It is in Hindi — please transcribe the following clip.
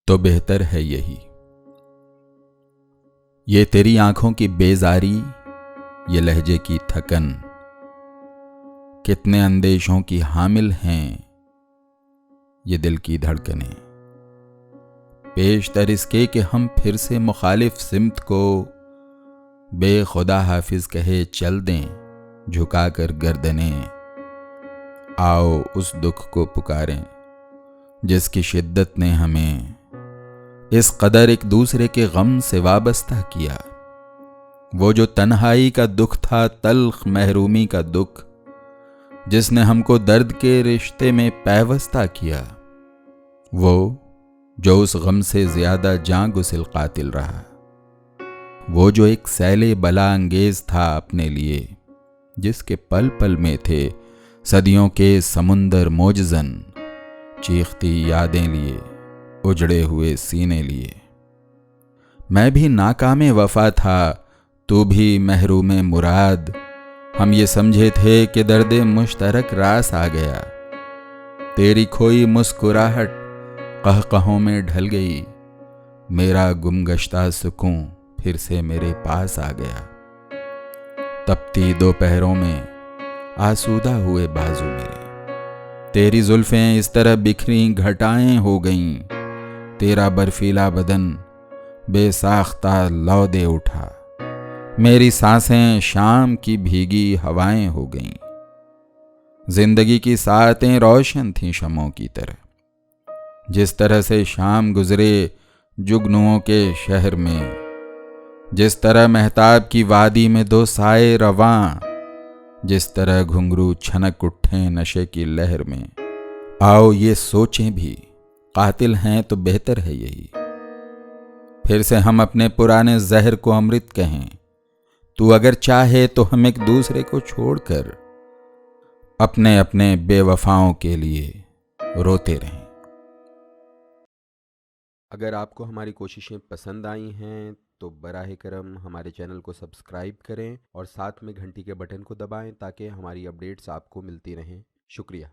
तो बेहतर है यही। ये तेरी आंखों की बेजारी, ये लहजे की थकन, कितने अंदेशों की हामिल हैं ये दिल की धड़कनें। पेशतर इसके कि हम फिर से मुखालिफ सिमत को बेखुदा हाफिज कहे चल दें झुकाकर गर्दनें। आओ उस दुख को पुकारें जिसकी शिद्दत ने हमें इस कदर एक दूसरे के गम से वाबस्ता किया। वो जो तन्हाई का दुख था, तल्ख महरूमी का दुख, जिसने हमको दर्द के रिश्ते में पैवस्ता किया। वो जो उस गम से ज्यादा जां गुसिल कातिल रहा। वो जो एक सैले बला अंगेज था अपने लिए, जिसके पल पल में थे सदियों के समुंदर मोजजन, चीखती यादें लिए उजड़े हुए सीने लिए। मैं भी नाकामे वफा था, तू भी महरूम मुराद। हम ये समझे थे कि दर्दे मुश्तरक रास आ गया। तेरी खोई मुस्कुराहट कहकहों में ढल गई, मेरा गुमगश्ता सुकून फिर से मेरे पास आ गया। तपती दोपहरों में आसूदा हुए बाजू मेरे, तेरी जुल्फें इस तरह बिखरी घटाएं हो गईं। तेरा बर्फीला बदन बेसाख्ता लौ दे उठा, मेरी सांसें शाम की भीगी हवाएं हो गईं। जिंदगी की सातें रोशन थीं शमों की तरह, जिस तरह से शाम गुजरे जुगनुओं के शहर में, जिस तरह महताब की वादी में दो साए रवां, जिस तरह घुंघरू छनक उठे नशे की लहर में। आओ ये सोचें भी, कातिल हैं तो बेहतर है यही। फिर से हम अपने पुराने जहर को अमृत कहें। तू अगर चाहे तो हम एक दूसरे को छोड़कर अपने अपने बेवफाओं के लिए रोते रहें। अगर आपको हमारी कोशिशें पसंद आई हैं तो बराह करम हमारे चैनल को सब्सक्राइब करें और साथ में घंटी के बटन को दबाएं ताकि हमारी अपडेट्स आपको मिलती रहें। शुक्रिया।